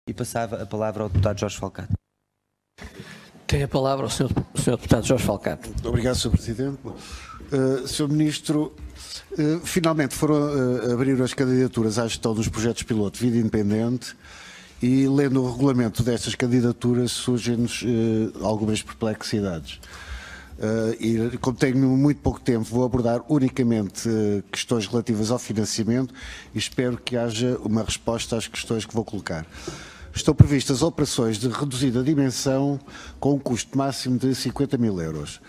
E passava a palavra ao deputado Jorge Falcato. Tem a palavra o Sr. Deputado Jorge Falcato. Muito obrigado, Sr. Presidente. Sr. Ministro, finalmente foram abrir as candidaturas à gestão dos projetos piloto Vida Independente e, lendo o regulamento destas candidaturas, surgem-nos algumas perplexidades. E como tenho muito pouco tempo, vou abordar unicamente questões relativas ao financiamento e espero que haja uma resposta às questões que vou colocar. Estão previstas operações de reduzida dimensão com um custo máximo de 50 mil euros.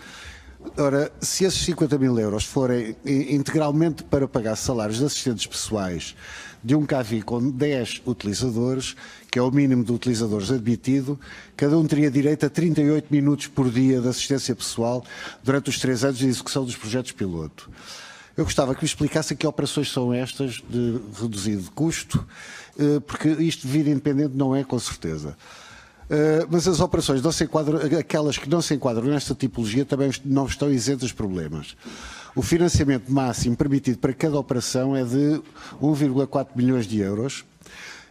Ora, se esses 50 mil euros forem integralmente para pagar salários de assistentes pessoais de um CAVI com 10 utilizadores, que é o mínimo de utilizadores admitido, cada um teria direito a 38 minutos por dia de assistência pessoal durante os 3 anos de execução dos projetos piloto. Eu gostava que me explicasse que operações são estas de reduzido custo, porque isto de vida independente não é, com certeza. Mas as operações não se enquadram, aquelas que não se enquadram nesta tipologia também não estão isentas de problemas. O financiamento máximo permitido para cada operação é de 1,4 milhões de euros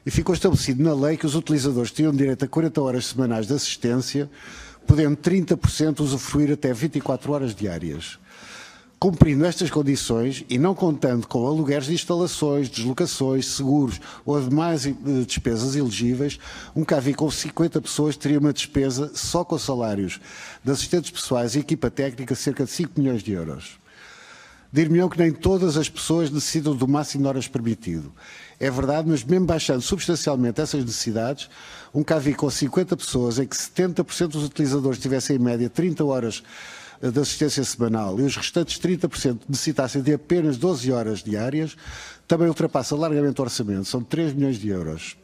e ficou estabelecido na lei que os utilizadores tinham direito a 40 horas semanais de assistência, podendo 30% usufruir até 24 horas diárias. Cumprindo estas condições e não contando com alugueres de instalações, deslocações, seguros ou demais despesas elegíveis, um CAVI com 50 pessoas teria uma despesa só com salários de assistentes pessoais e equipa técnica de cerca de 5 milhões de euros. Dir-me-ão que nem todas as pessoas necessitam do máximo de horas permitido. É verdade, mas mesmo baixando substancialmente essas necessidades, um CAVI com 50 pessoas em que 70% dos utilizadores tivessem em média 30 horas de assistência semanal e os restantes 30% necessitassem de apenas 12 horas diárias, também ultrapassa largamente o orçamento, são 3 milhões de euros.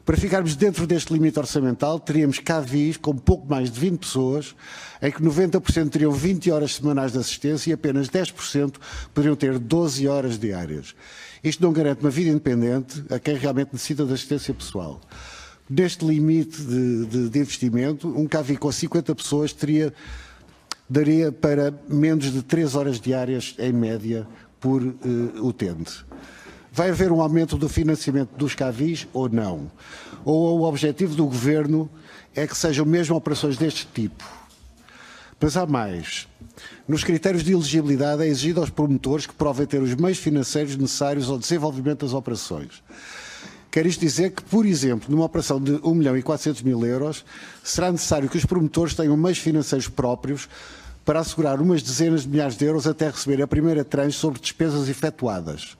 Para ficarmos dentro deste limite orçamental, teríamos CAVIs com pouco mais de 20 pessoas, em que 90% teriam 20 horas semanais de assistência e apenas 10% poderiam ter 12 horas diárias. Isto não garante uma vida independente a quem realmente necessita de assistência pessoal. Neste limite de investimento, um CAVI com 50 pessoas daria para menos de 3 horas diárias, em média, por utente. Vai haver um aumento do financiamento dos CAVIs ou não? Ou o objetivo do Governo é que sejam mesmo operações deste tipo? Mas há mais. Nos critérios de elegibilidade é exigido aos promotores que provem ter os meios financeiros necessários ao desenvolvimento das operações. Quer isto dizer que, por exemplo, numa operação de 1.400.000 euros, será necessário que os promotores tenham meios financeiros próprios para assegurar umas dezenas de milhares de euros até receber a primeira tranche sobre despesas efetuadas.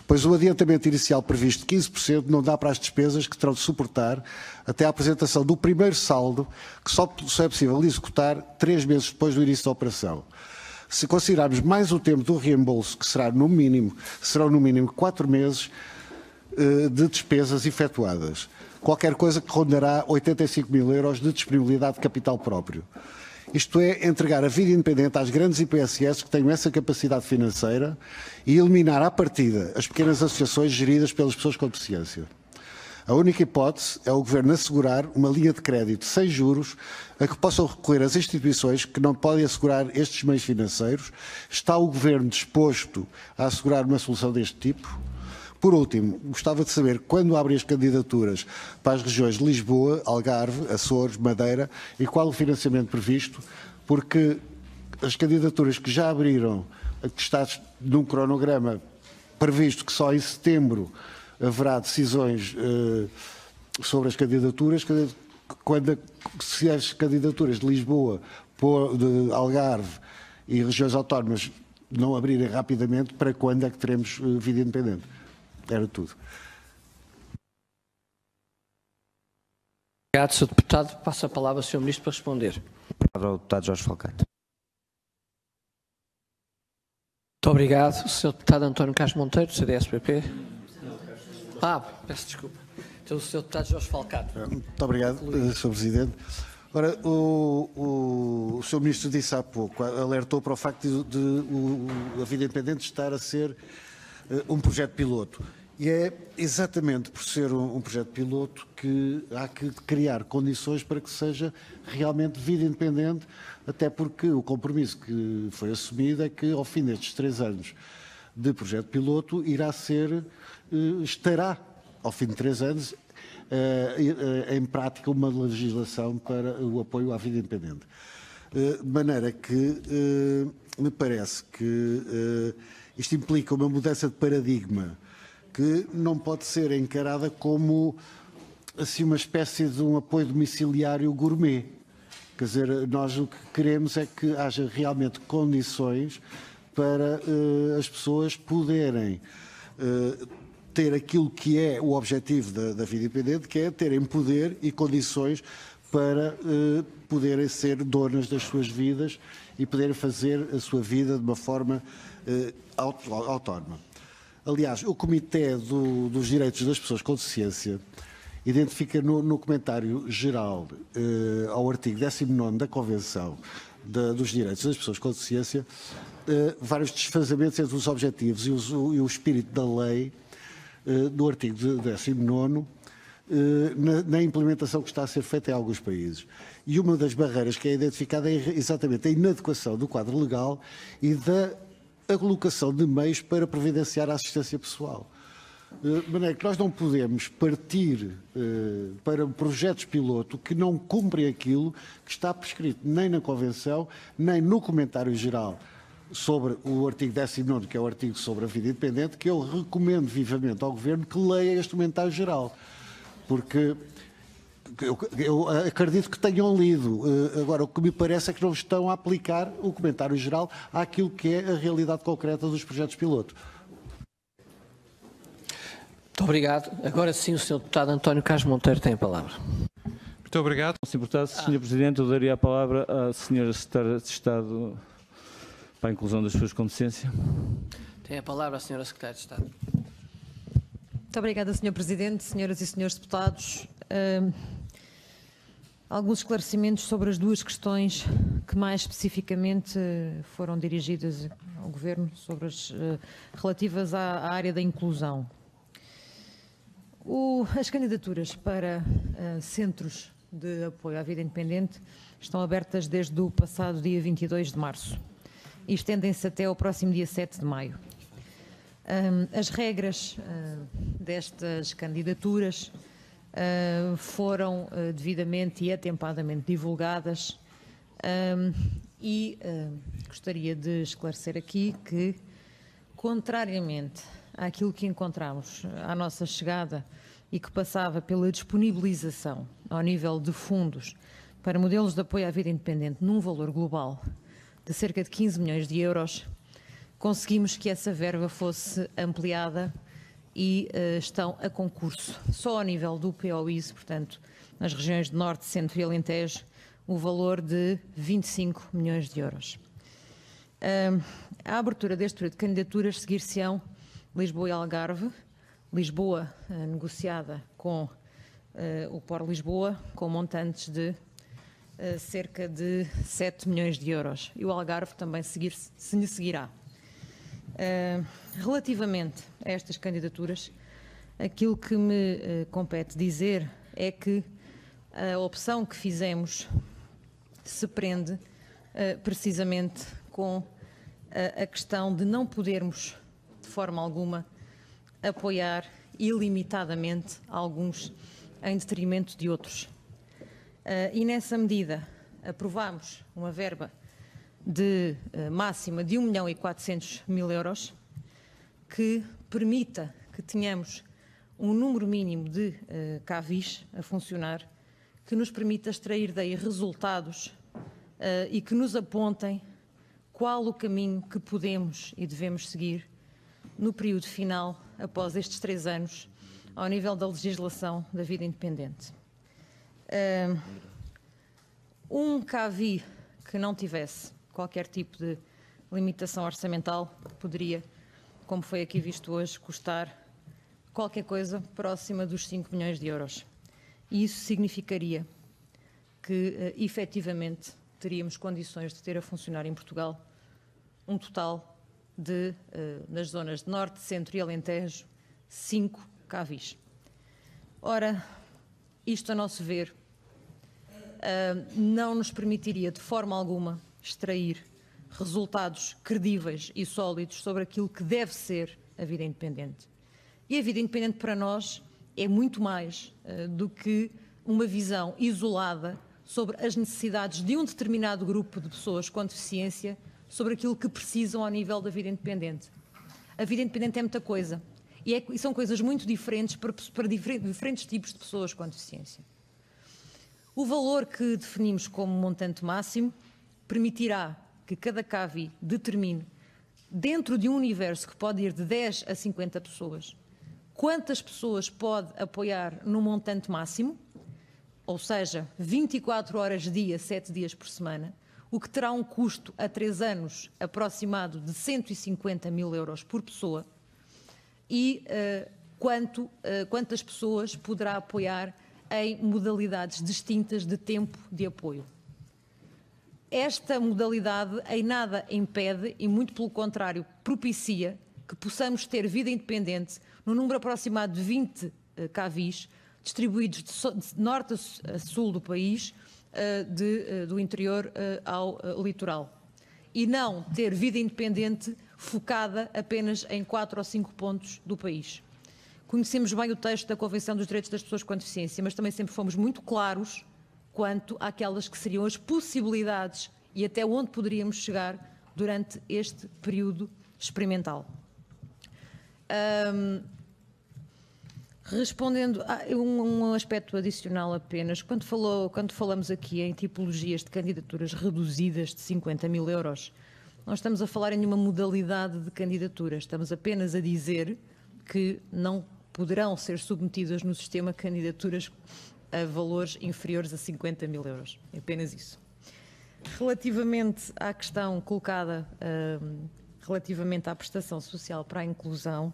Pois o adiantamento inicial previsto de 15% não dá para as despesas que terão de suportar até a apresentação do primeiro saldo, que só é possível executar 3 meses depois do início da operação. Se considerarmos mais o tempo do reembolso, que serão no mínimo 4 meses, de despesas efetuadas. Qualquer coisa que rondará 85 mil euros de disponibilidade de capital próprio. Isto é, entregar a vida independente às grandes IPSS que tenham essa capacidade financeira e eliminar à partida as pequenas associações geridas pelas pessoas com deficiência. A única hipótese é o Governo assegurar uma linha de crédito sem juros a que possam recorrer as instituições que não podem assegurar estes meios financeiros. Está o Governo disposto a assegurar uma solução deste tipo? Por último, gostava de saber quando abrem as candidaturas para as regiões de Lisboa, Algarve, Açores, Madeira e qual o financiamento previsto, porque as candidaturas que já abriram, que está num cronograma previsto que só em setembro haverá decisões sobre as candidaturas, se as candidaturas de Lisboa, de Algarve e regiões autónomas não abrirem rapidamente, para quando é que teremos vida independente? Era tudo. Obrigado, Sr. Deputado. Passo a palavra ao Sr. Ministro para responder. Palavra ao deputado Jorge Falcato. Muito obrigado. Sr. Deputado António Carlos Monteiro, CDS-PP. Peço desculpa. Então, o Sr. Deputado Jorge Falcato. Muito obrigado, Sr. Presidente. Ora, o Sr. Ministro disse há pouco, alertou para o facto de a vida independente estar a ser um projeto piloto. E é exatamente por ser um projeto piloto que há que criar condições para que seja realmente vida independente, até porque o compromisso que foi assumido é que ao fim destes 3 anos de projeto piloto estará, ao fim de 3 anos, em prática uma legislação para o apoio à vida independente. De maneira que me parece que isto implica uma mudança de paradigma que não pode ser encarada como assim uma espécie de um apoio domiciliário gourmet. Quer dizer, nós o que queremos é que haja realmente condições para as pessoas poderem ter aquilo que é o objetivo da vida independente, que é terem poder e condições para poderem ser donas das suas vidas e poderem fazer a sua vida de uma forma autónoma. Aliás, o Comitê dos Direitos das Pessoas com Deficiência identifica no comentário geral ao artigo 19º da Convenção dos Direitos das Pessoas com Deficiência vários desfazamentos entre os objetivos e o espírito da lei do artigo 19º na implementação que está a ser feita em alguns países. E uma das barreiras que é identificada é exatamente a inadequação do quadro legal e da alocação de meios para providenciar a assistência pessoal. De maneira que nós não podemos partir para projetos piloto que não cumprem aquilo que está prescrito nem na Convenção, nem no comentário geral sobre o artigo 19º, que é o artigo sobre a vida independente, que eu recomendo vivamente ao Governo que leia este comentário geral. Porque eu acredito que tenham lido. Agora, o que me parece é que não estão a aplicar o comentário geral àquilo que é a realidade concreta dos projetos piloto. Muito obrigado. Agora sim, o Sr. Deputado António Carlos Monteiro tem a palavra. Muito obrigado. Se importasse, Sr. Presidente, eu daria a palavra à Sra. Secretária de Estado para a Inclusão das Pessoas com Deficiência. Tem a palavra a Sra. Secretária de Estado. Muito obrigada, Sr. Presidente, senhoras e senhores deputados. Alguns esclarecimentos sobre as duas questões que mais especificamente foram dirigidas ao Governo, sobre as relativas à área da inclusão. As candidaturas para centros de apoio à vida independente estão abertas desde o passado dia 22 de março e estendem-se até ao próximo dia 7 de maio. As regras destas candidaturas foram devidamente e atempadamente divulgadas e gostaria de esclarecer aqui que, contrariamente àquilo que encontramos à nossa chegada e que passava pela disponibilização ao nível de fundos para modelos de apoio à vida independente num valor global de cerca de 15 milhões de euros, conseguimos que essa verba fosse ampliada e estão a concurso. Só ao nível do POIS, portanto, nas regiões de Norte, Centro e Alentejo, o valor de 25 milhões de euros. A abertura deste período de candidaturas seguir-se-ão Lisboa e Algarve, Lisboa negociada com o POR Lisboa, com montantes de cerca de 7 milhões de euros. E o Algarve também se lhe seguirá. Relativamente a estas candidaturas, aquilo que me compete dizer é que a opção que fizemos se prende precisamente com a questão de não podermos, de forma alguma, apoiar ilimitadamente alguns em detrimento de outros. E nessa medida aprovámos uma verba de máxima de 1.400.000 euros que permita que tenhamos um número mínimo de CAVIs a funcionar, que nos permita extrair daí resultados e que nos apontem qual o caminho que podemos e devemos seguir no período final, após estes 3 anos, ao nível da legislação da vida independente. Um CAVI que não tivesse qualquer tipo de limitação orçamental poderia, como foi aqui visto hoje, custar qualquer coisa próxima dos 5 milhões de euros. E isso significaria que, efetivamente, teríamos condições de ter a funcionar em Portugal um total de, nas zonas de Norte, Centro e Alentejo, 5 CAVIs. Ora, isto, a nosso ver, não nos permitiria de forma alguma extrair resultados credíveis e sólidos sobre aquilo que deve ser a vida independente. E a vida independente para nós é muito mais do que uma visão isolada sobre as necessidades de um determinado grupo de pessoas com deficiência, sobre aquilo que precisam ao nível da vida independente. A vida independente é muita coisa e são coisas muito diferentes para diferentes tipos de pessoas com deficiência. O valor que definimos como montante máximo permitirá que cada CAVI determine, dentro de um universo que pode ir de 10 a 50 pessoas, quantas pessoas pode apoiar no montante máximo, ou seja, 24 horas dia, 7 dias por semana, o que terá um custo a 3 anos aproximado de 150 mil euros por pessoa, e quantas pessoas poderá apoiar em modalidades distintas de tempo de apoio. Esta modalidade em nada impede e, muito pelo contrário, propicia que possamos ter vida independente no número aproximado de 20 CAVIs, distribuídos de norte a sul do país, do interior ao litoral. E não ter vida independente focada apenas em 4 ou 5 pontos do país. Conhecemos bem o texto da Convenção dos Direitos das Pessoas com Deficiência, mas também sempre fomos muito claros quanto àquelas que seriam as possibilidades e até onde poderíamos chegar durante este período experimental. Respondendo a um aspecto adicional apenas, quando falamos aqui em tipologias de candidaturas reduzidas de 50 mil euros, nós estamos a falar em uma modalidade de candidaturas, estamos apenas a dizer que não poderão ser submetidas no sistema candidaturas a valores inferiores a 50 mil euros, é apenas isso. Relativamente à questão colocada relativamente à prestação social para a inclusão,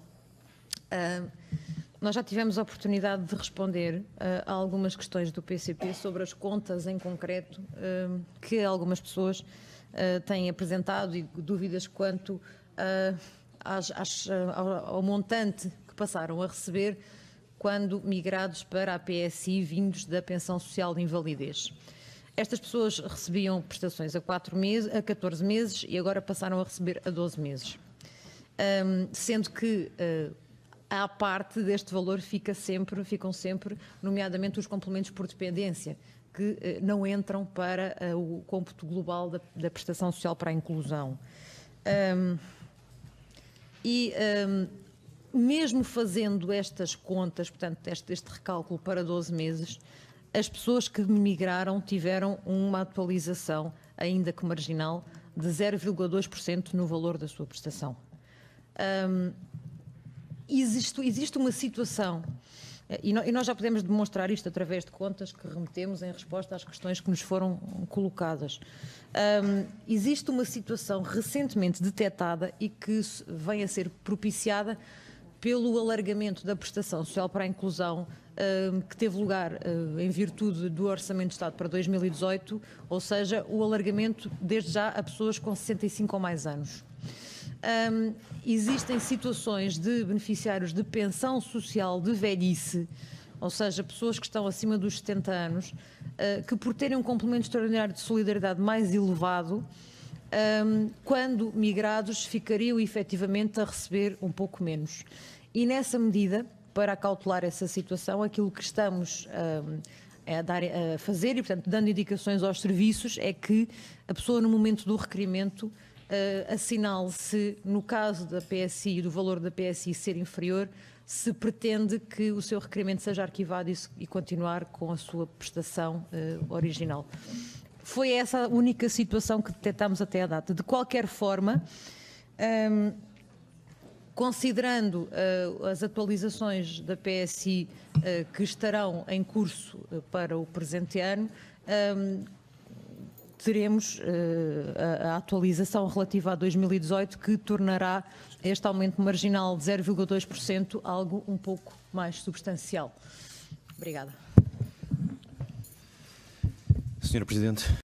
nós já tivemos a oportunidade de responder a algumas questões do PCP sobre as contas em concreto que algumas pessoas têm apresentado e dúvidas quanto ao montante que passaram a receber quando migrados para a PSI vindos da pensão social de invalidez. Estas pessoas recebiam prestações a 14 meses e agora passaram a receber a 12 meses. Sendo que à parte deste valor ficam sempre, nomeadamente, os complementos por dependência, que não entram para o cômputo global da prestação social para a inclusão. Mesmo fazendo estas contas, portanto, este recálculo para 12 meses, as pessoas que migraram tiveram uma atualização, ainda que marginal, de 0,2% no valor da sua prestação. Existe uma situação, e nós já podemos demonstrar isto através de contas que remetemos em resposta às questões que nos foram colocadas. Existe uma situação recentemente detectada e que vem a ser propiciada pelo alargamento da prestação social para a inclusão que teve lugar em virtude do Orçamento de Estado para 2018, ou seja, o alargamento desde já a pessoas com 65 ou mais anos. Existem situações de beneficiários de pensão social de velhice, ou seja, pessoas que estão acima dos 70 anos, que por terem um complemento extraordinário de solidariedade mais elevado, quando migrados mayam efetivamente a receber um pouco menos. E nessa medida, para acautelar essa situação, aquilo que estamos a fazer e, portanto, dando indicações aos serviços, é que a pessoa no momento do requerimento assinale se, no caso da PSI e do valor da PSI ser inferior, se pretende que o seu requerimento seja arquivado e continuar com a sua prestação original. Foi essa a única situação que detectámos até à data. De qualquer forma, considerando as atualizações da PSI que estarão em curso para o presente ano, teremos a atualização relativa a 2018 que tornará este aumento marginal de 0,2% algo um pouco mais substancial. Obrigada. Senhora Presidente.